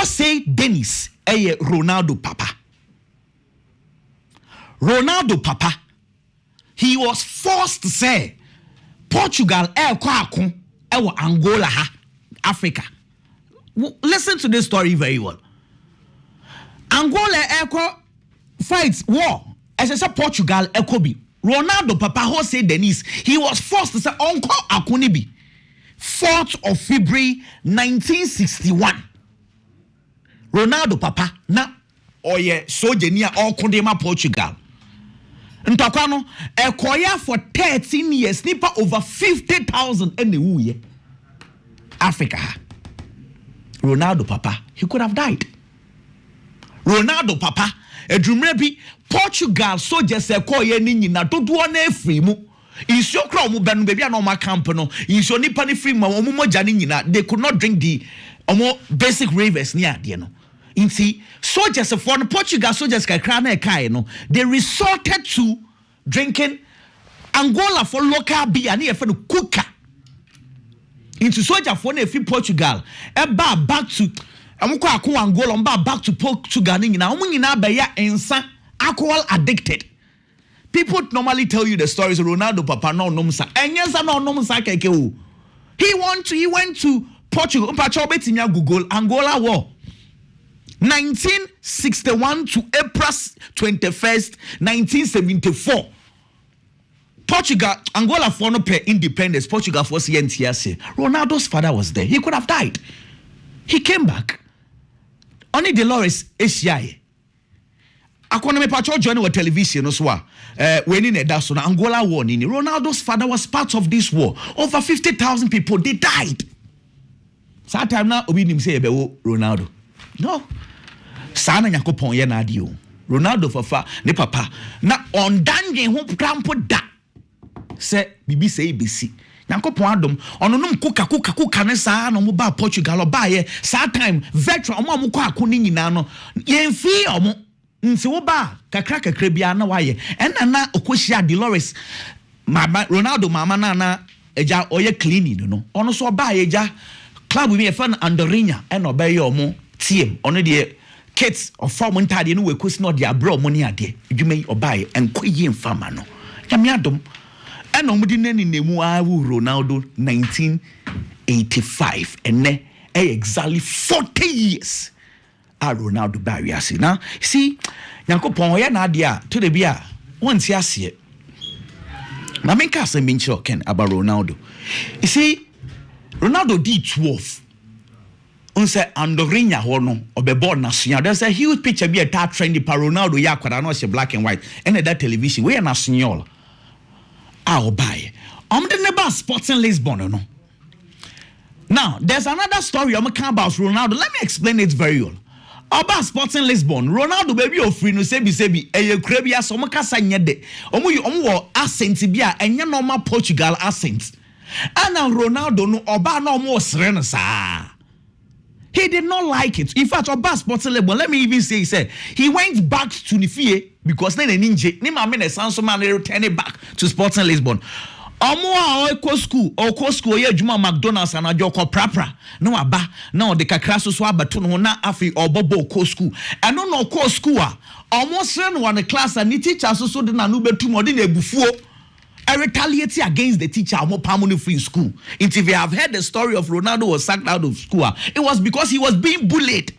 Jose Dennis Ronaldo papa. Ronaldo papa, he was forced to say Portugal Angola Africa. Listen to this story very well. Angola fights war as I said Portugal Ekobi. Ronaldo papa Jose Dennis, he was forced to say Uncle Akunibi. 4th of February 1961. Ronaldo papa na oye sojenia okundema Portugal. Ntakwano ekoya for 13 years nipa over 50,000 ene Africa. Ronaldo papa, he could have died. Ronaldo papa, edrumrebi Portugal soldiers ekoye ni nyina dodo na free mu. Insio kra omo benu baby na omo camp no. Insio nipa ni free ma omo moja ni nyina. They could not drink the omo basic ravers ni ade no. Inti soldiers for the Portugal soldiers kakra na ekai no, they resorted to drinking Angola for local beer na for the cooker. Into soldier for na free Portugal eba back to amukọ akọ Angola back to Portugal ni nyina omo nyina ba ya ensa alcohol addicted. People normally tell you the stories of Ronaldo papa no nomsa enyensa no nomsa keke o. He went to Portugal mpacho betinya Google Angola war 1961 to April 21st, 1974. Portugal, Angola for no pay independence. Portugal for CNTS. Ronaldo's father was there. He could have died. He came back. Only Dolores Esiaye. Akwana me pacho join with television so when in that so Angola war ni Ronaldo's father was part of this war. Over 50,000 people they died. That time now obi nim say Ronaldo. No. Sana Yakopon ye na adi o. Ronaldo fafa ne papa na ondanje ho prampo da. Se bibi say bisi. Yakopon adom ono num kuka ne saa no mo ba Portugal ba ye saa time veteran omo amukọ akoni nyina no ye mfi omo nti wo ba kakra bia na waye ena na okohia Dolores mama Ronaldo mama na eja oye cleaning no ono so ba ye ja club we fan Andorinha ena obaye omo team ono de kids of form ntade no we kosi no de abro mo ne ade edwuma obaye enkoyi mfama no nyame adom ena omudi nani nemu awu Ronaldo 1985 ene exactly 40 years Ronaldo Barriasi. Now, see, Yankopon ya na dia to the bia once yase. Na men ka say min ken about Ronaldo. You see, Ronaldo did 12. Unse Andorinha ho no obebo national. There's a huge picture be a tar trendy pa Ronaldo ya kwada no she black and white. And that television we national. Buy. The neighbor Sporting Lisbon no. Now, there's another story I'm about Ronaldo. Let me explain it very well. About Sporting Lisbon, Ronaldo baby ofri no sebi eye kura bia so mo kasa nyede omo accent bia enye normal Portugal accent. And Ronaldo no oba na omo sere no sa. He did not like it. In fact, about Sporting Lisbon, let me even say he went back to Nifie because then ninja ni ma me na sanso man return back to Sporting Lisbon. Omo a ko school ye adwuma McDonald's and ajoko prapra no aba na o de kakra so abato no na afi obobo ko school eno no ko school a omo sere no one class and teacher so de na no betu mo de na ebufuo retaliate against the teacher omo pamuni free school. If you have heard the story of Ronaldo was sacked out of school, it was because he was being bullied.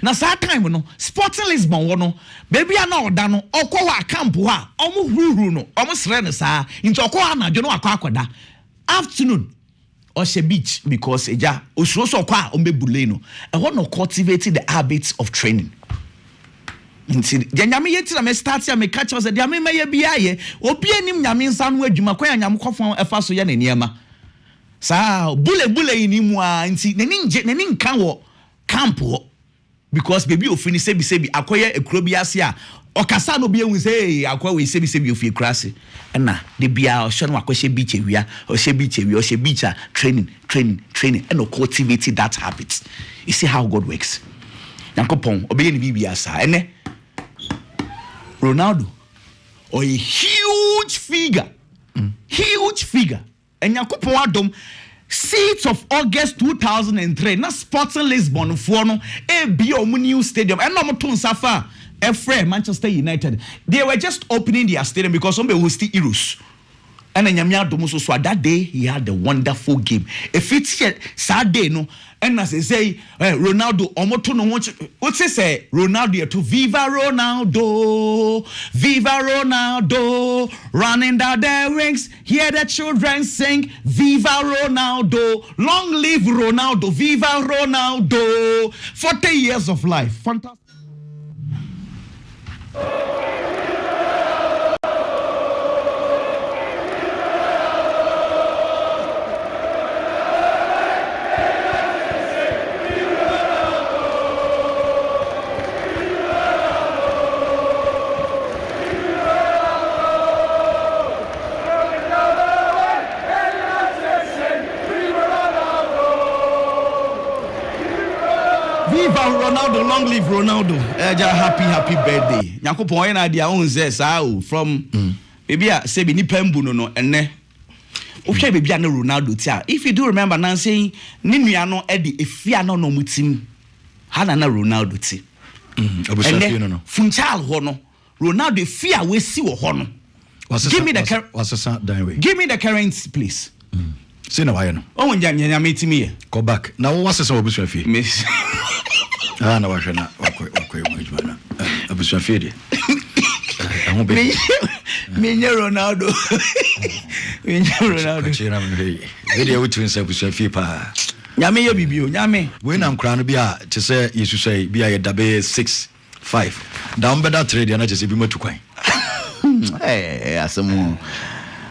Na saa time no Sporting Lisbon wono baby ana oda no okwa camp ha omo huru no omo sere ne saa nti okwa na dwo no akwa afternoon or she beach because eja osuro so kwa ombebule no e ho no cultivating the habits of training. Nti nyame yeti na me start ya me catch us dia me ye bia ye obi anim nyame nsa no adwuma kwa nyame kofon efa so ye ne niema saa bule ni mu a nti nani nka wo camp ho. Because baby ofini sebi akoye ekrobi ase a okasa no bia hu say akwa we sebi ofi ekrase na de bia o hye no akɔhye beach ewia o hye beach a training and o cultivate that habit. You see how God works. Yankopon obeye ni bibia sa ene Ronaldo or a huge figure and Yankopon adom 6th of August 2003 na Sporting Lisbon for no be new stadium and no to Safa Manchester United. They were just opening their stadium because some will still Eros. And then so that day he had a wonderful game. If it's sad day no, and as they say Ronaldo omoto no what's it say Ronaldo to Viva Ronaldo, Viva Ronaldo, running down the rings, hear the children sing Viva Ronaldo, long live Ronaldo, Viva Ronaldo, 40 years of life. Fantastic. Ronaldo, long live Ronaldo. Happy birthday. Nyankopon yen ade a on say sao from baby a say bi ni pambu no enne. O hwe baby a na Ronaldo ti a. If you do remember now saying ni nua no e de efia no mutim. Ha na Ronaldo ti. Obusafie no. Funchal ho no. Ronaldo efia we si wo ho no. Give me the current. Give me the current please. Say na why no. Oh nya metimi ye. Go back. Now what was obusafie? Miss na wahwena wakoi mujwana abusafie de Minye Ronaldo. Chira mwe. Video wutunsa abusafie pa. Nyame ye bibio, nyame. We na nkra no bia te se Yesu say bia ye dabe 6-5. Down better trade na je se bi matu kwan. Asemu.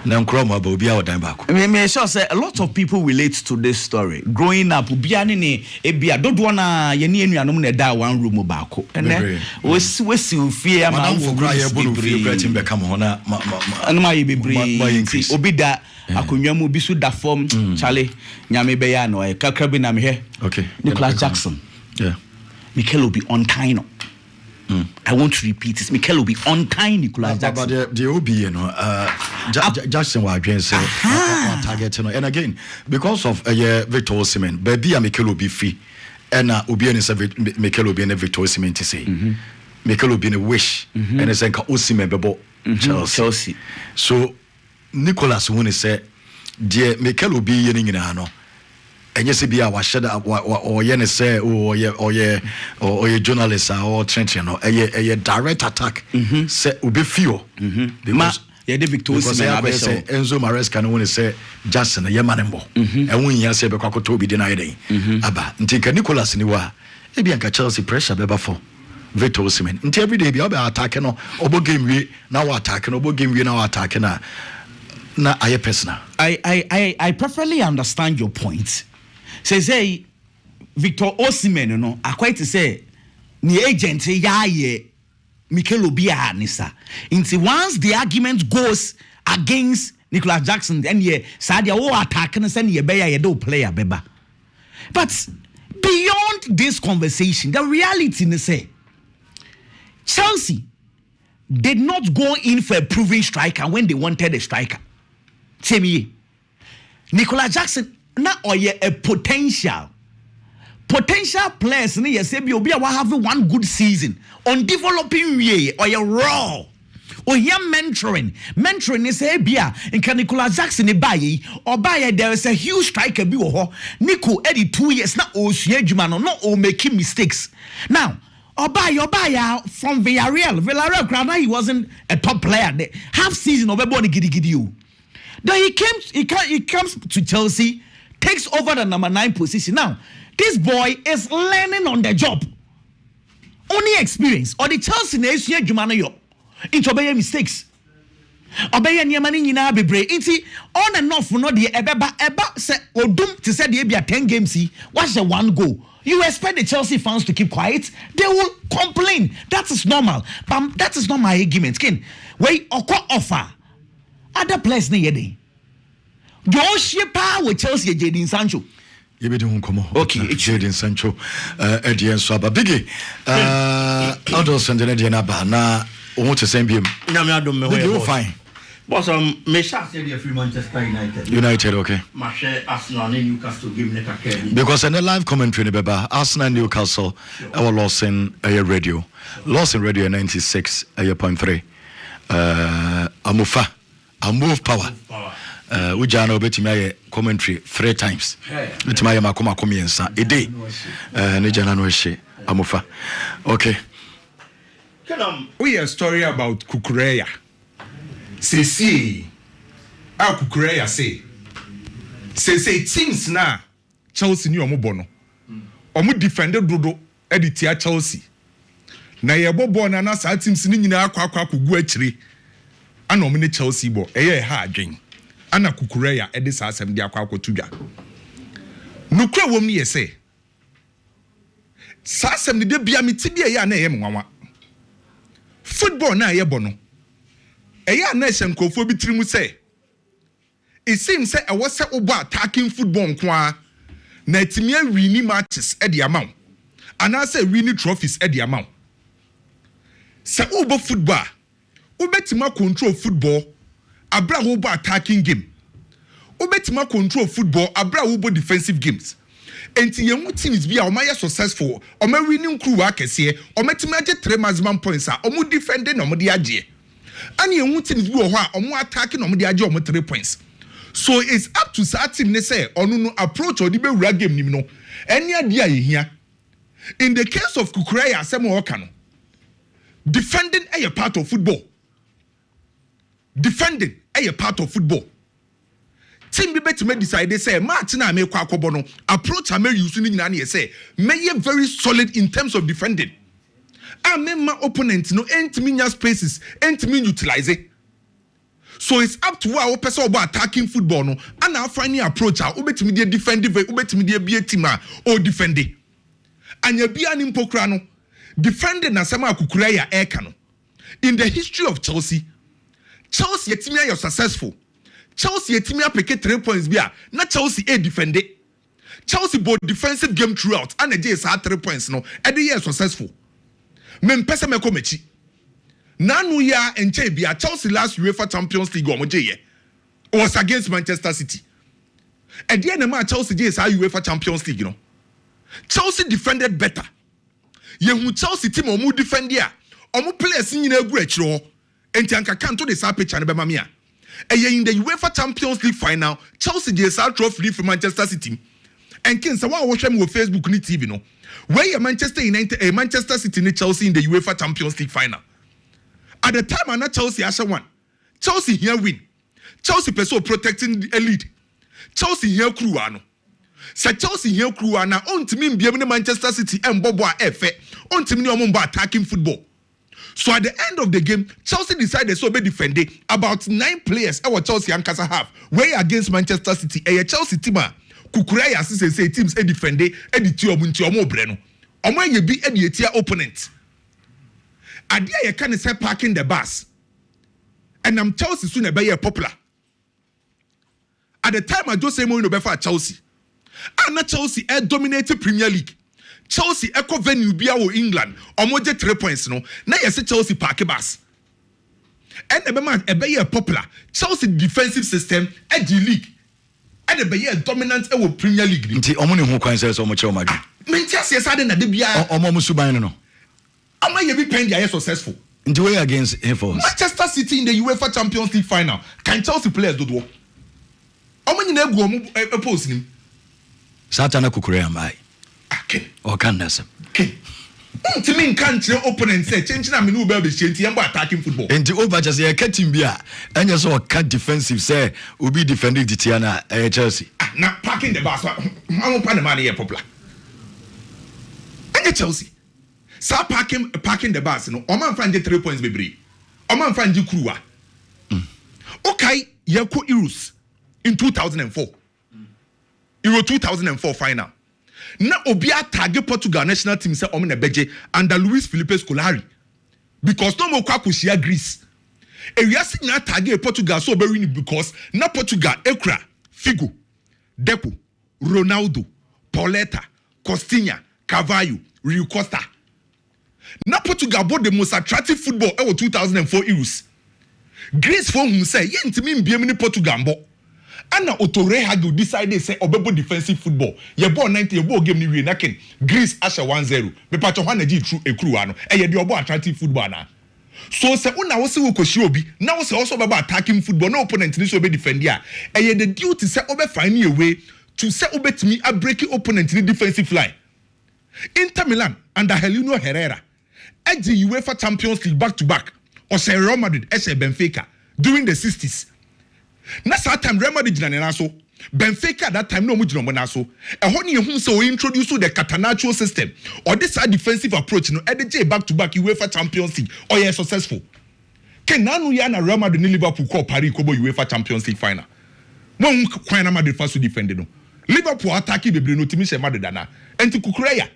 Na nkroma ba obi a odan baako. Me sure say a lot of people relate to this story. Growing up, bia ne ebia dodo na ye ne anuanom na da one room baako. Ene we fie ama wo kra ye bonu fie kra tim be kam ho na ma ye bebre. Obi da akonwa mu bi so da form chale nyame be ya no e kakra bi na me he. Okay. Nicholas Jackson. Yeah. Mikel will be on kind. I want to repeat it. Mikel will be untying Nicholas Jackson. But the OB, you know, Jackson was against target, you know, and again, because of Victor Osimhen, baby, Mikel will be free, and Obi and Mikel will be in a Victor Osimhen to say, Mikel will be in a wish, and it's like Osimhen bebo Chelsea. So Nicholas when he said, dear Mikel will be in ano. And yes, be our shadow or yen say or ye journalist or trench, you know, a direct attack say will be few because Victor Osimhen Enzo Maresca can only say Jackson a Yamanembo and when you say Beko to be denied Abba Ntika Nicholas Niwa Ebianka Chelsea pressure beba for Victor Osimhen until every day be attacking or game we now attacking or game we now attacking na aye personal. I perfectly understand your point. Say Victor Osimhen no quite to say ni agent ya ye Mikel Obi nisa. Until once the argument goes against Nicholas Jackson, then ye Sadia o attack and send ye beya ye do player beba. But beyond this conversation, the reality is say Chelsea did not go in for a proven striker when they wanted a striker. Tell me, Nicholas Jackson na oye a potential players ni yes be obi a wa have one good season on developing way or you raw or here mentoring is say bia in Nicholas Jackson e buy or buy there is a huge striker bi wo ho Nico Eddie 2 years na osua adwuma no o making mistakes now Obaya from Villarreal crowd he wasn't a top player there half season of everybody gidi o then he comes to Chelsea, takes over the number 9 position. Now, this boy is learning on the job. Only experience. Or the Chelsea nation jumano yo. Into obey mistakes. Obey nyamani nyina bebre. Inti on and off no the eba say odum to say the be 10 games see. What's the one goal? You expect the Chelsea fans to keep quiet? They will complain. That is normal. But that is not my argument. Ken, wait offer. Other players na yede. Joshua pa with Chelsea Jadon Sancho. You be doing come on. Okay, Jadon Sancho. Edian Swaba Biggie. Outdoors and the Edian Abba. Na want to send him. No, me I don't know. You fine. But Mesha said you're free Manchester United. United, okay. Mashe Arsenal and Newcastle game neck a Because in the live commentary, Beba, Arsenal and Newcastle, our loss in a radio. Loss in radio 96.3. Amufa. I move power. Ujano betimi commentary 3 times. Betimi makoma komiensa a day. Ne jana no hye amufa. Okay. We a story about Kukureya. See, our Kukureya say teams na Chelsea ni omo bono. Omo defended dodo editia Chelsea. Na ye bobo na sa teams ni nyina akwa kugu akire. Ana omo ne Chelsea bo eye ha adwen. Ana Kukureya edi sa asem di akwa akotudwa. Nukura wom ni ye say. Sa asem ni de bia metibi ye na ye mwanwa. Football na ye bono. Eya na esenkofo bi tirimu say. It seems say I was about attacking football nko na etimia winning matches e the amount. And I say winning trophies e the amount. Say obo football. Obetima control football. Abra obo attacking game. Obetima control football. Abra obo defensive games. Enti yemu teams bi a omaya successful. Oma winning crew akese. Ometima age 3 maximum points a omo defending omo de age. And yemu teams bi o ho a omo attacking omo de age omo 3 points. So it's up to certain say no approach or the be game nim no. Any idea here. In the case of Kukureya asemo okano. Defending a part of football. Defending a part of football. Team be better me decide say match na me kwa akobo no approach am use ni nyina na say me very solid in terms of defending. My opponent no entimi nya spaces entimi utilize it. So it's up to our person about attacking football no and our finding approach a obetimi dey defend obetimi dey be a team or defend it. And you be an impokra no defending na sama Kukureya eka no. In the history of Chelsea yetimi are successful. Chelsea yetimi apeke 3 points bia na Chelsea defend it. Chelsea both defensive game throughout and the is 3 points no e dey successful. Men pese me komechi. Nanu ya enche bia Chelsea last UEFA Champions League omoje was against Manchester City. At the end of Chelsea is UEFA Champions League, you know. Chelsea defended better. Yehu Chelsea team omu defend ya. Omu players nyina egu achiro. Enti anka kanto de sa picture ne bema me a. In the UEFA Champions League final, Chelsea dey sa trophy for Manchester City. And kin sa wa wo hwem wo Facebook ni TV no. Where Manchester United Manchester City ni Chelsea in the UEFA Champions League final. At the time, I'm Chelsea as one. Chelsea here win. Chelsea person protecting the lead. Chelsea here crew ano. Say Chelsea here crew ana on to me be Manchester City and Bobo Efe on to me attacking football. So at the end of the game, Chelsea decided so be defending about 9 players our Chelsea and Casa have. Way against Manchester City. Chelsea team Kukureya say teams defending editi omo breno. Omo ye be editi opponent. Adia ye can say parking the bus. And I'm Chelsea soon be popular. At the time I just say more be for Chelsea. And not Chelsea dominated Premier League. Chelsea echo venue bia wo England. Omoje 3 points no. Na ye say Chelsea park bus. And the be popular. Chelsea defensive system the league. And the be dominant Premier League. Nti omo ne ho kwan say so omo che omadu. Manchester City na de bia omo musuban no. Am I be paying they are successful? In the way against Infos. Manchester City in the UEFA Champions League final. Can Chelsea players do what? How many na go post him? Satana Kukureya mai. Okay. Or can nasa. Okay. To me country opponent say change na me no be change yam attacking football. And the over just a cat team bia. And you saw cat defensive say will be defending the Tiana Chelsea. Now parking the bus. I'm on the money here popular. And Chelsea. Sa parking the bus no oman fan 3 points bebre oman fan ji kruwa okay yako Euros in 2004 Euro 2004 final na obia target Portugal national team say omen ebeje under Luis Felipe Scolari because no mo kwa kushia Greece ewiase na target Portugal so be win because na Portugal ekra Figo Deco Ronaldo Pauleta Costinha Carvalho Rui Costa. Now Portugal bought the most attractive football ever 2004 Euros. Greece for whom say yentimi mbiem ni Portugal mbo. Ana Otore Hagel decided say obebo defensive football. Ye ball 90 ye ball game ni we naken. Greece asha 1-0. Me pacho hwana ji true ekru ano. Ye di obo attractive football na. So say una wo se wo koshi obi, na wo se also baba attacking football, no opponent ni so be defend ya. Ye the duty say obe find a way to say obetimi a break opponent ni defensive line. Inter Milan under Heleno Herrera edge UEFA Champions League back to back or say Real Madrid say Benfica during the 60s. Na that time Real Madrid na so Benfica that time no mu jino na so e ho ne hu say we introduce the Catenaccio system or this defensive approach no edge back to back UEFA Champions League or you successful. Ken nanu ya na Real Madrid ni Liverpool ko Paris ko bo UEFA Champions League final. Mo kwan na Madrid fa so defend no. Liverpool attack bebre no timi se Madrid na. Enti kukureya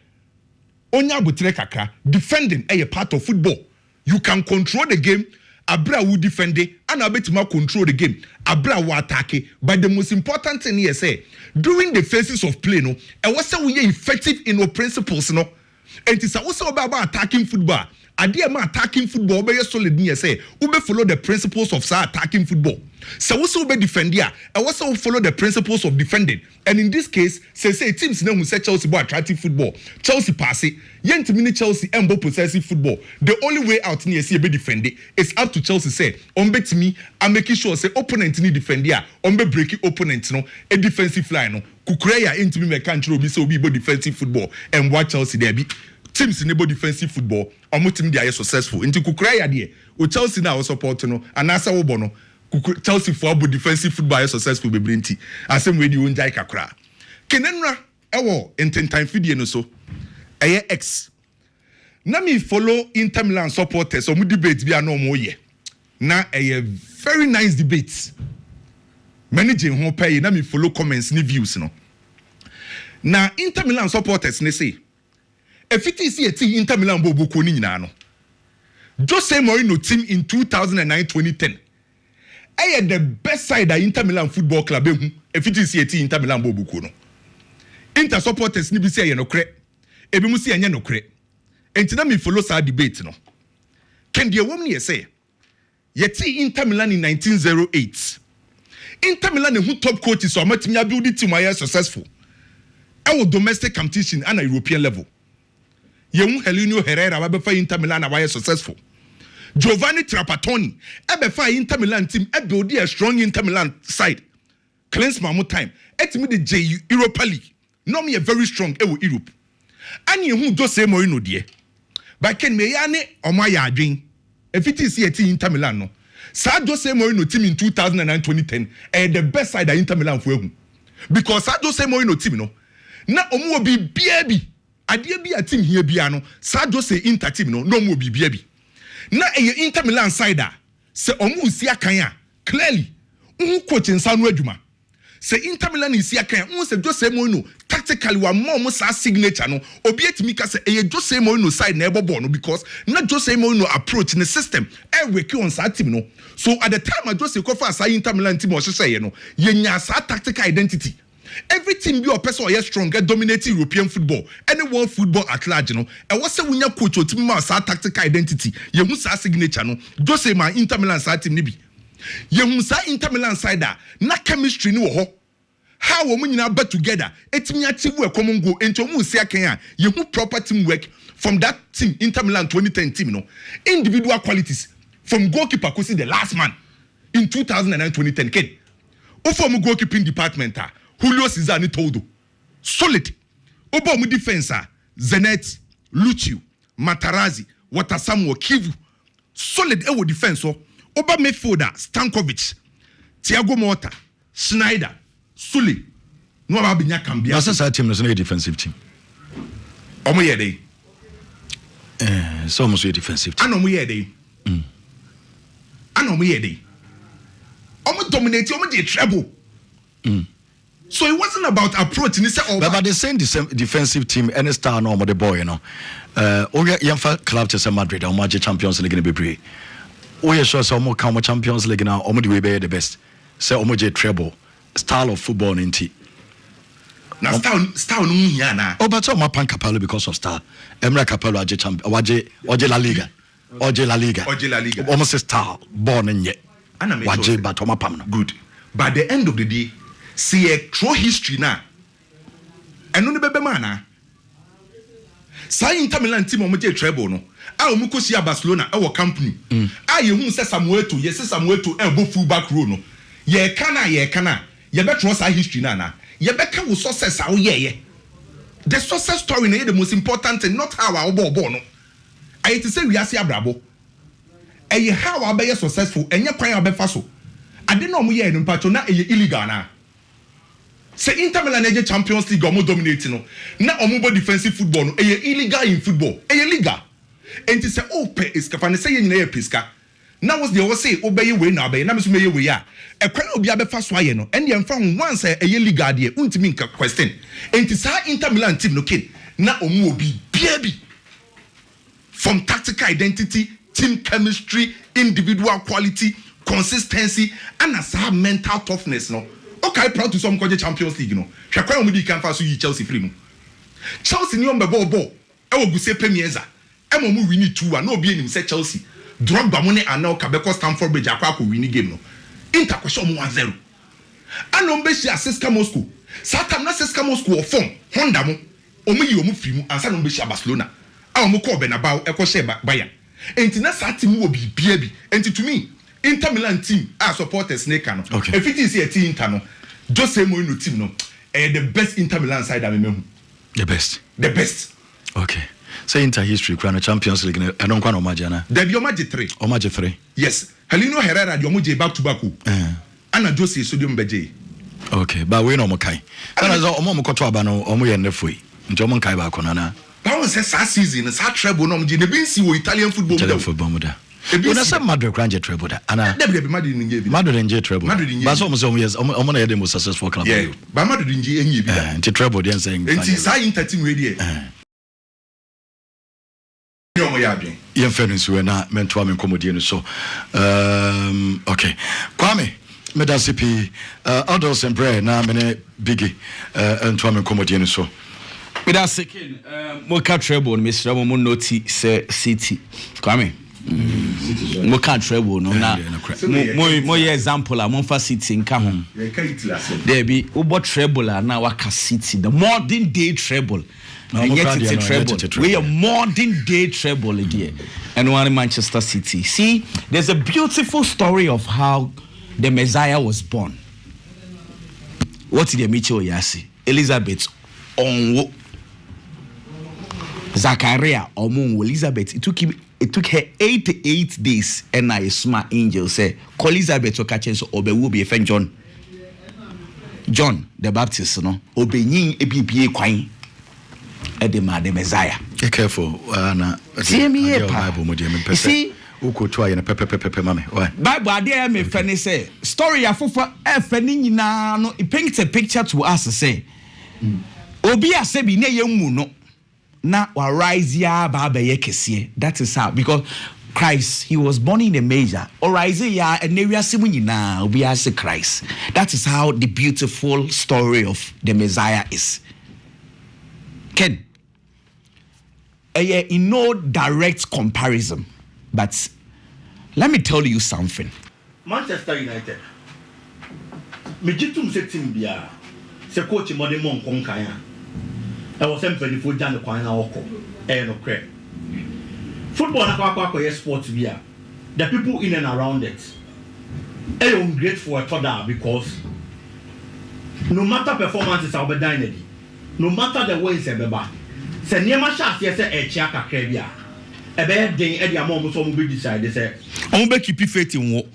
onya botre kakra defending a part of football. You can control the game. Abra will defend it and abetima control the game. Abra will attack it. But the most important thing here say during the phases of play, no, and what's we effective in our principles, no, and it's also about attacking football. Idea ma attacking football be solid near say ube follow the principles of attacking football. So also be defend here and also follow the principles of defending. And in this case, say teams now who say Chelsea bo attractive football. Chelsea pass it. Yent mini Chelsea embo possessive football. The only way out near see be defend it. It's up to Chelsea say on bet me I'm making sure say opponent ni defend here. On be breaking opponent no a defensive line no. Kukureya into me control be so be defensive football and watch Chelsea there be. Teams in the defensive football, or team they are successful. Into Kukureya there, o Chelsea now support no, and Nasa Obono, Chelsea for defensive football is successful be brinty. And same way you unjai kakra. Kenenra, ewo enten time video no so. Eye X. Na me follow Inter Milan supporters. So mu debate bi ano mo ye. Na eye very nice debates. Managing ho pay na me follow comments ni views no. Na Inter Milan supporters ne say. If it is a team Inter Milan bobo ko ni nyina no. Jose Mourinho team in 2009-2010. Aye the best side that Inter Milan football club ehu. If it is a team Inter Milan bobo ko no. Inter supporters ni bi say no kre. Ebi mu say anya no kre. Enti na me follow sa debate no. Ken de wom ne say. Ye team Inter Milan in 1908. Inter Milan who top coaches so amatimi build team were successful. Our domestic competition and a European level. Yemu Heleno Herrera abefa Inter Milan were successful. Giovanni Trapattoni abefa Inter Milan team build a strong Inter Milan side. Klinsmann time. Etimi the J Europa League. No me a very strong Europe. Ani who Jose Mourinho die. But Ken Meyane omaya adwen. If it is a team Inter Milan no. Sa Jose Mourinho team in 2009-2010 the best side that Inter Milan for ehu. Because Sa Jose Mourinho team no. Na omo bi biabi. Ade bi a team here bia no. Sa Jose Inter team no no omo bi biabi. Na Inter Milan side a se omo usi akan a clearly coach nsa no adwuma. Se Inter Milan isi akan se Jose Mourinho tactically wa mo sa signature no obi etimi ka se Jose Mourinho side na ebobo no because na Jose Mourinho approach in the system work on sa team no. So at the time Jose Kofa sa Inter Milan team o hye no yenya sa tactical identity. Every team be a person or strong dominating European football any world football at large no and what say when your coach or team sa tactical identity ye hu sa signature no Jose ma Inter Milan sa team ni bi ye hu sa Inter Milan side na chemistry ni wo ho how we nyina bet together etimi achieve a common goal ento mu si akan a ye hu proper team work from that team Inter Milan 2010 team no individual qualities from goalkeeper to see the last man in 2009-2010 ken o from goalkeeping department Julio Cesar ni Toldo solid obo mu defense Zanetti Lucio Matarazzi Watasamu Kivu solid ewo defense oba midfielder Stankovic Thiago Motta Schneider Sule no ba binya Kambia that's a team no a defensive team omo ye dey so almost a defensive team anomo ye dey anomo ye dey omo dominate omo dey treble so it wasn't about approach ni say but the same defensive team any star no the boy you know Yemfa club to Madrid or Magic Champions League in the Bebre we sure so more come Champions League now omo the way be the best say omo je treble style of football inti na style no hia na but omo pan Capello because of style Emre Capello aje champion oje La Liga almost style born in yet waje batoma pam no good. By the end of the day, see a true history now. And no bebe mana. Sa Inter Milan team omo je treble no. A omo ko sia Barcelona e wo company. A ye hu se Samuel to, ye se Samuel to e bo full back row no. Ye kana. Ye be trust sa history na. Ye be ka wo success a wo ye. The success story na the most important thing, not how I obo no. I to say we ase abrabo. E how I be successful, enye kwan abefa so. Ade na omo ye no mpacho na e illegal na. Say Inter Milan na Champions League omo dominate no. Na omo bo defensive football no e illegal in football. E legal. Enti say ope iska fa ne say nyina ye piska. Na was the say obey we na obey na me so meye we a. E kwan obi abefa so aye no. Ende emfa once e legal de untimi nka question. Enti sa Inter Milan team no kin na omo obi bia bi. From tactical identity, team chemistry, individual quality, consistency, and as mental toughness no. Okay, proud to some college Champions League no. Hwa kwan omo di kan fa so yi Chelsea free mu. Chelsea ni on be ball. E wo guse premierza. E mo mu win 2-1 na obi enim say Chelsea. Drogba mo ne Anel Kabeko Stamford Bridge akwa win game no. Inter ko show mo 1-0. Ano mbe shi Seska Moscow. Satam na Seska Moscow of form. Honda mo. Omo yi omo free mu ansa no mbe shi Barcelona. A omo ko Bernabeu e ko she Bayern. Enti na sa team wo bibia bi. Enti to me Inter Milan team as supporters ne kan no. Okay. If it is a team Inter no. Jose Mourinho team no. The best Inter Milan side I mean. the best. Okay. Say Inter history crown Champions League and don't kwano majana. There be omaje 3. Omaje 3. Yes. Heleno Herrera the omaje back to back. Ana Jose Sodium Beje. Okay, but we no mo kai. Ana zo omo mo koto aba no omo ye nefoi. Nti omo kai ba kono na. That was a season, a treble no mje ne bin si wo Italian football. Italian football mo da. Una say Madrid granje treble da. Ana. Madrid nje bi. Madrid nje treble. But so mo yes, omo na ye the most successful club. Yeah. But Madrid nje enye bi da. Nti treble dey saying. Nti sa Inter team we dey. Yen fairness we na mentor me komodie no so okay Kwame medasipi adults and prayer na me biggie mentor me komodie no so medasikin mo ka treble me sra mo noti se city Kwame mo ka treble no na mo ye example a mo fa city nka ho there be ubo treble na waka city the modern day treble. And yet it's a treble. We are modern day treble here. And one in Manchester City. See, there's a beautiful story of how the Messiah was born. What did Micho Yasi? Elizabeth Onwo. Zachariah Omunwo. Elizabeth. It took her 88 days. And I smart angel say, call Elizabeth Okachen so Obe will be a friend John the Baptist, no? Obe yin ebi kwai. Edema the Messiah. Be careful, na. See me here, Bible mo dey me pese. See, uko to aye na pepe mame. Why? Bible ade me fene say story afofo e fene nyina no it paints a picture to us say. Obi asebi na yemu no na wa rise ya ba ye kese. That is how, because Christ, he was born in a major. Or rise ya and we are nyina obi ase Christ. That is how the beautiful story of the Messiah is. Ken, in no direct comparison, but let me tell you something. Manchester United. Mejitum se team bia. Se coach mo de mon kon kan ya. E wo se mpanifo gya ne kwan na woko. No crap. Football na kwa yes sport bia. The people in and around it. I am grateful for that because no matter performances I'll be dying. No matter the way it's ever, say near my shot, yes, a check a crabia. A bad day, Eddie Amon so will decide. They say, I'm be keep faith in what.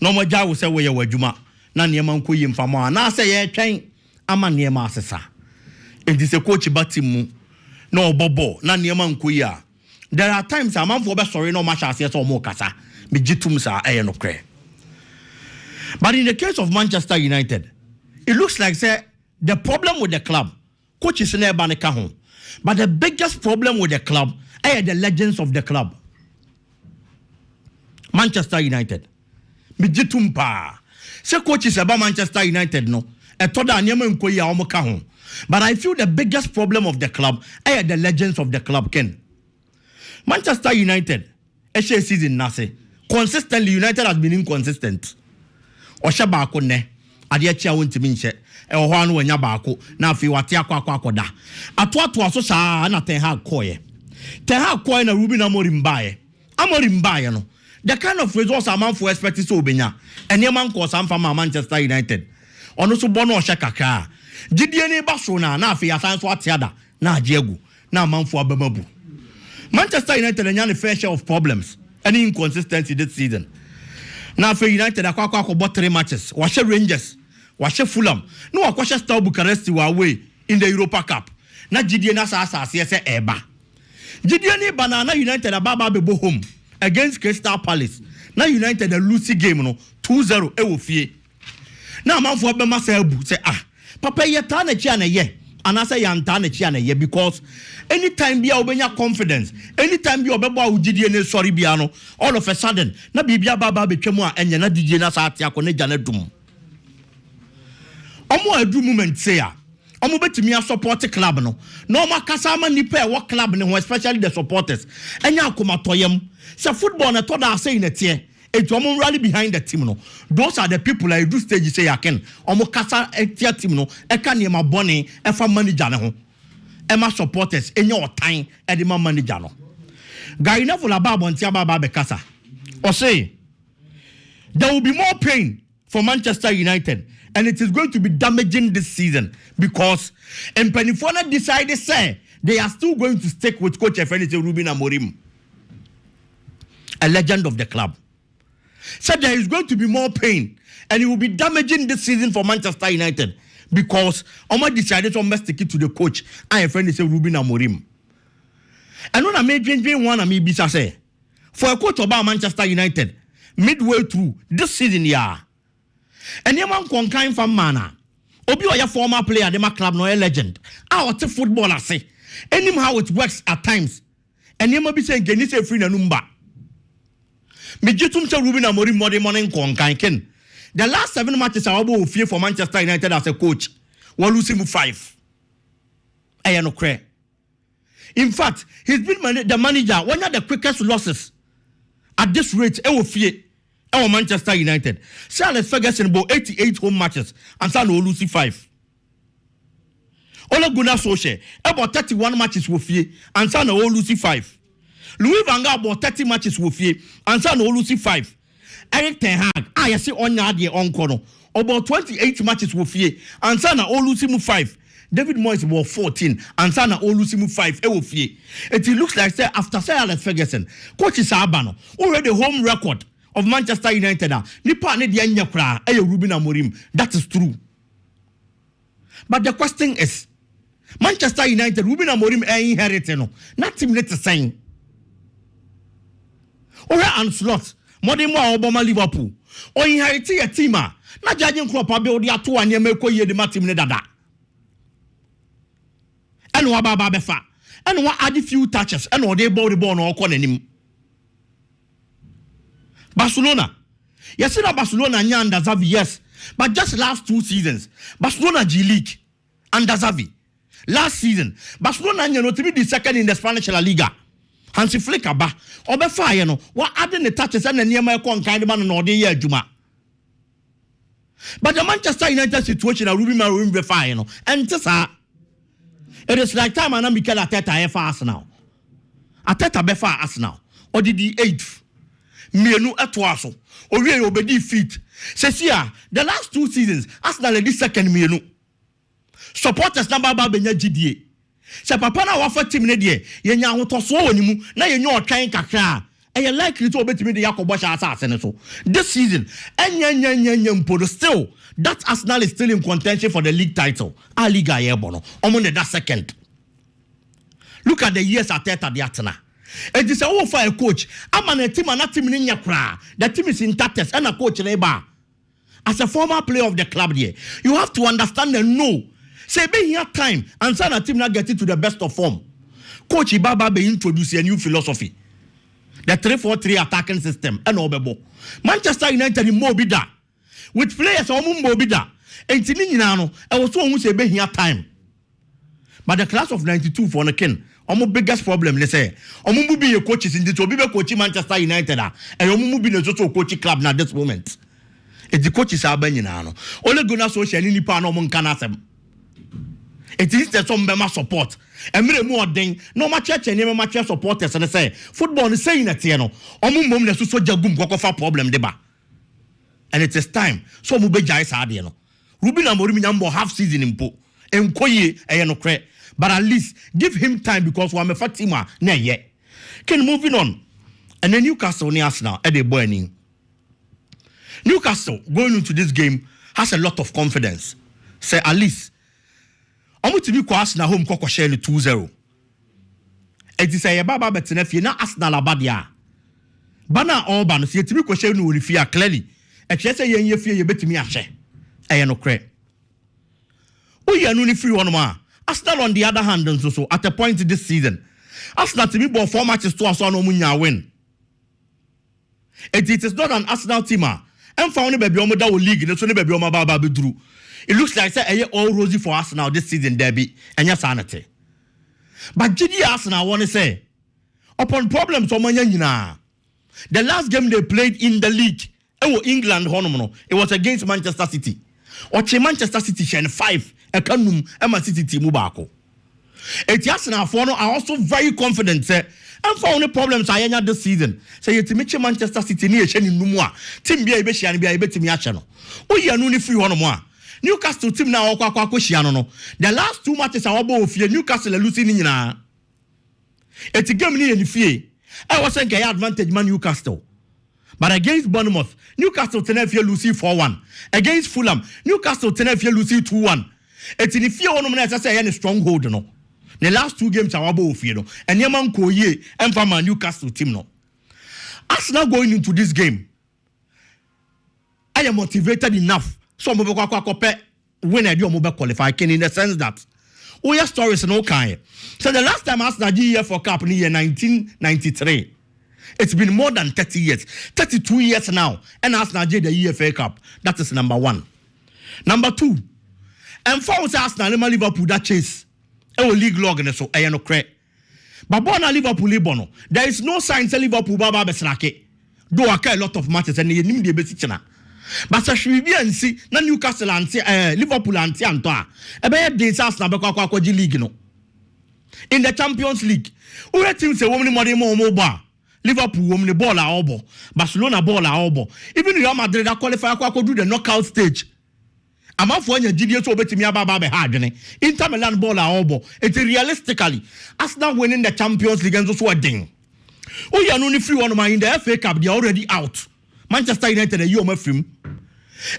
No more jaw say where you were Juma. None your man could from one. Now say, train. I'm a near master. It is a coach batimu. No bobo, none your man kuya. There are times a man for best sorry no much as yes or more casa. Be jitumsa, I no cray. But in the case of Manchester United, it looks like say the problem with the club. Coach is near Baneka. But the biggest problem with the club are the legends of the club. Manchester United. Mijitumpa. Say coach is about Manchester United no. But I feel the biggest problem of the club are the legends of the club, Ken. Manchester United, season nothing. Consistently, United has been inconsistent. ɔhyɛ baako nnɛ adeɛ kyia wontimi nhyɛ ɛwɔ hɔ ano wanya baako na afei wate akɔda atoatoa so saa na Ten Hag kɔɛ na Ruben Amorim baeɛ no the kind of results amanfo expect so obenya enema nkɔ samfa ma Manchester United ɔno so bɔ no ɔhyɛ kakra gidie ne ba so na afei asan so atiada na agiegu na amanfo abamabu Manchester United anya ne fair share of problems any inconsistency this season na afei United akɔ 3 matches wɔhyɛ Rangers wɔhyɛ Fulham no wɔhyɛ Steaua Bucharest away in the Europa Cup na gidie na sa asase sɛ eba gidie ne banana United ababa bebo home against Crystal Palace na United a losing game no 2-0 e wo fie na amanfo abema say abu say papa ye ta na chia na ye anasa ya nta na chia na ye because anytime bia obenya confidence anytime bia obebo awugidie ne sorry bia no all of a sudden na bibia baba betwam a enye na didie na sa ate akọ na gya na dum omo adu moment say omo betimi a support club no no makasa ma nipa e wo club ne ho especially the supporters enya akomatoyem say football na to da say na tie etu omo rally behind the team no those are the people I do stage say yaken omo kasa etia team no e ka ne ma bone e fa manager ne ho e ma supporters enya otan e de ma manager no guy na full aba bontia baba be kasa o say there will be more pain for Manchester United and it is going to be damaging this season because Mpenifona decided say they are still going to stick with coach Ruben Amorim, a legend of the club. Said there is going to be more pain and it will be damaging this season for Manchester United because Oma decided to stick it to the coach and Ruben Amorim. And when I made one of me say for a coach about Manchester United midway through this season and your man conkind from mana. Obi or your former player, the club no a legend. Our footballer say, anyhow it works at times. And you might be saying, can you say free na number? Mijitum to Ruben Amorim more morning conkind. The last 7 matches are about fear for Manchester United as a coach. We're losing 5. I no cray. In fact, he's been the manager, one of the quickest losses at this rate, fear. Our Manchester United. Sir Alex Ferguson about 88 home matches and San lose 5. Ole Gunnar Solskjaer about 31 matches with you and San lose 5. Louis van Gaal about 30 matches with you and San lose 5. Eric Ten Hag, I see on your on about 28 matches with you and San lose 5. David Moyes about 14 and San lose 5. It looks like say after Sir Alex Ferguson, coach is Abano already home record of Manchester United nipa ne de anya kra Ruben Amorim. That is true, but the question is Manchester United Ruben Amorim inherited no not team net sign or Anslot modern more Obama Liverpool or inherited a team na judging crop build ya to anya meko ye de team ne dada and wa baba befa and wa add few touches and what they ball the ball no corner him Barcelona. Yes, Barcelona under Xavi, yes. But just last 2 seasons, Barcelona G League under Xavi. Last season, Barcelona to be the second in the Spanish La Liga. Hansi Flick aba. Obefa no. What adding the touches and the near my kind man no de year Juma. But the Manchester United situation a Ruben Amorim befa no. And just it is like time and Mikel Arteta for Arsenal. Arteta befa Arsenal. Or did the 8th? Mienu etwaso owie obedi fit sesia the last 2 seasons Arsenal the second mienu supporters number ba benya gidie se papa na wafa team ne de yenya ahotoso wonimu na yenya otwan kakra e likely to obetimi de yakobo sha asase ne so this season enya mpodo still that Arsenal is still in contention for the league title a liga yebono omo ne that second. Look at the years Arteta de atena. It is a for a coach. I'm a team and a team in Yakra. The team is in tatters and a coach labor. As a former player of the club here, you have to understand and know. Say, be here time and send a team not get into the best of form. Coach Ibaba be introduce a new philosophy. The 3-4-3 attacking system and Obebo. Manchester United in Mobida. With players on Mobida. And Tininano, I was so say be here time. But the class of 92 for the king. Omo biggest problem let's say omo be your coaches in the to be coaching Manchester United and omo be no so coaching club now this moment Eti coach is abanyina no. Ole Gunnar Solskjaer ni nipa no mo nka na asem. It is the some bema support. Emre mu odin no ma church ni ma church supporters na say football ni saying na tie no. Omo mom na so jagum kokofa problem de ba. And it is time so mu be jai sa de no. Ruben Amorim nyambo half season impo. Enkoye eye no kre. But at least give him time because we are Fatima na ye. Can moving on. And then Newcastle ni Arsenal at the boy. Newcastle going into this game has a lot of confidence. Say at least I'm to be Arsenal home koko share 2-0. It is a baba betenefie na Arsenal abadia. Bana Orban see to be ko share no refia clearly. E che say yen ye fie ye betimi ahye. E no kre. O ye no ni free one ma. Arsenal on the other hand so at a point this season. Arsenal to be ball 4 matches to us on munya win. It is not an Arsenal team. And found baby omoda league no so ne baby omaba ba beduru. It looks like say all rosy for Arsenal this season derby and your sanity. But GD Arsenal want to say upon problems omanya nyina. The last game they played in the league England honomono it was against Manchester City. Oche Manchester City shen 5 ekanum Emma City team baako. Et Arsenal for no are also very confident say and found the problems ayanya this season. Say you to Manchester City ni ehye ni numu a team bia ebe hia ni bia ebetimi ahye no. O ye anu ni free hono mo a Newcastle team na akwa hia no. The last 2 matches are obo ofie Newcastle losing ni nyina. Et game ni ye fie. I was saying get advantage man Newcastle. But against Bournemouth, Newcastle tenefie lose 4-1. Against Fulham, Newcastle tenefie lose 2-1. Et in fie hono na say any stronghold no. The last 2 games are about fear, and Yaman Koye and from a Newcastle team. No, Arsenal going into this game. I am motivated enough. So when I do mobile qualify, can in the sense that we have stories no kind. So the last time Arsenal GEF for Cup in the year 1993, it's been more than 30 years, 32 years now, and Arsenal G the EFA Cup. That is number 1. Number 2, and for Arsenal, Liverpool that chase. League log so no cre. But bona Liverpool libono. There is no sign say Liverpool baba besnake. Do a lot of matches and you need the besichana. But so should be and see na Newcastle anti Liverpool anti antoa. Ebe dey Arsenal be kwa league no. In the Champions League, who team say woman money more bar. Liverpool woman ball a obo. Barcelona ball a obo. Even Real Madrid that qualify kwa do the knockout stage. Amafo anya GD so betimi ababa be ha adwene. Inter Milan ball a obo. It realistically Arsenal winning the Champions League and so ding. Oh ya no ni free one man in the FA Cup they are already out. Manchester United you ma free.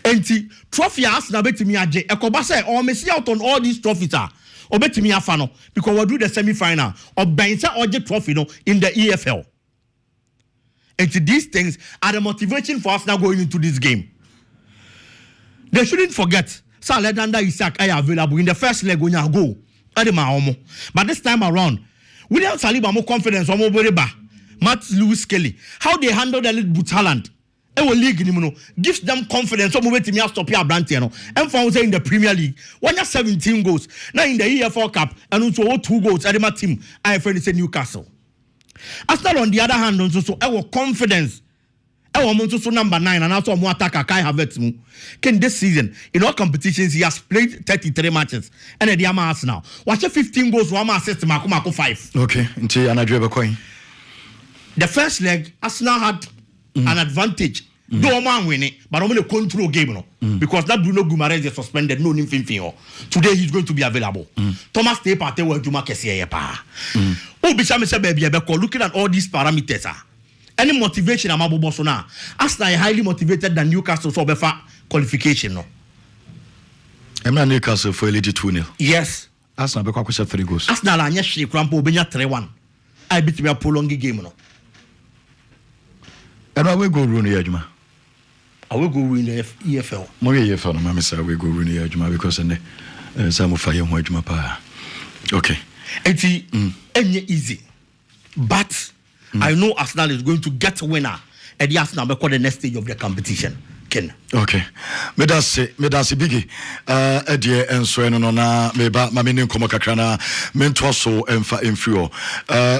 Enti trophy Arsenal betimi age ekoba say o me see out on all these trophies are. Obetimi afa no because we do the semi-final or bencha or trophy no in the EFL. And these things are the motivation for us now going into this game. They shouldn't forget Alexander Isak are available in the first leg when you go. But this time around, William Saliba more confidence on Moboreba, Matt Lewis Kelly. How they handle the league talent. League gives them confidence. Some way to me stop here Brantiano. And found in the Premier League. When you 17 goals. Now in the EFL Cup and also 2 goals at my team. I friend say Newcastle. Arsenal on the other hand also our confidence. Our Montoso number 9 and also more attacker Kai Havertz. Can this season in all competitions he has played 33 matches and at the Arsenal. Watch 15 goals, 1 assist, Marco 5. Okay, until another coin. The first leg, Arsenal had an advantage. No man win it, but only control game no. Because that Bruno Guimaraes is suspended. No Nimfinfio. Today he's going to be available. Thomas Tepate will do Marquez pa. Oh, Bisham said baby, looking at all these parameters. Any motivation I'm able to now. Arsenal highly motivated than Newcastle so befa qualification no. I'm not Newcastle for elite 2-0. Yes. Arsenal be kwakwa 3 goals. Arsenal anya shiri krampo obenya 3-1. I beat me a prolonged game no. And I will go ruin the Ejuma. I will go ruin the EFL. More EFL, Mamma say I will go ruin the Ejuma because some of fire Ejuma pa. Okay. It's easy. But I know Arsenal is going to get a winner at the Arsenal because the next stage of the competition. weekend. Okay, medase bigi edie enso eno no na meba mame ne nkomo kakra na mento so emfa emfio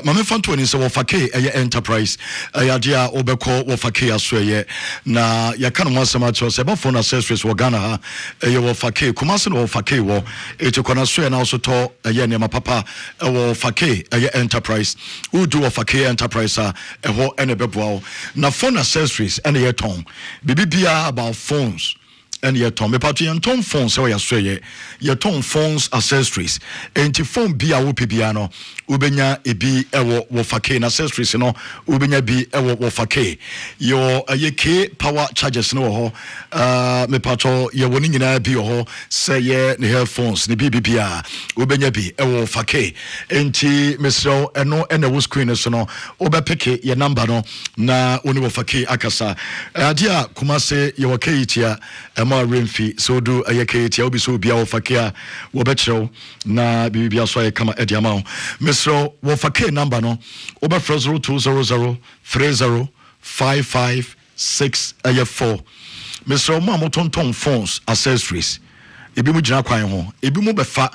mame fanto ni se wo fake eye enterprise yade a obekọ wo fake aso eye na yaka no asema cho se ba phone accessories wo Ghana ha eye wo fake kuma se no wo fake wo etikona so na so to eye ne mapapa wo fake eye enterprise who do wo fake enterprise a eho ene beboa na phone accessories ene ye ton bibia about phones and your tom about your tom phones so your tom phones accessories and to phone be a piano ubenya ebi ewo wofake accessories no ubenya bi ewo wofake your ye power chargers no ho me pato ye woni nyina bi ho say ye ne headphones ne bibia ubenya bi ewo fake enti mesro eno ene wo screen so no obepeke ye number no na woni wofake akasa adia kumase ye wakeitia ma remfi so do ayekeitia obi so bia wofake a wobechrew na bibia so kama ediama mesro wofake number no obefro 0200 30556 mesro mo amotonton phones accessories ebi mu gina kwan ho ebi mu befa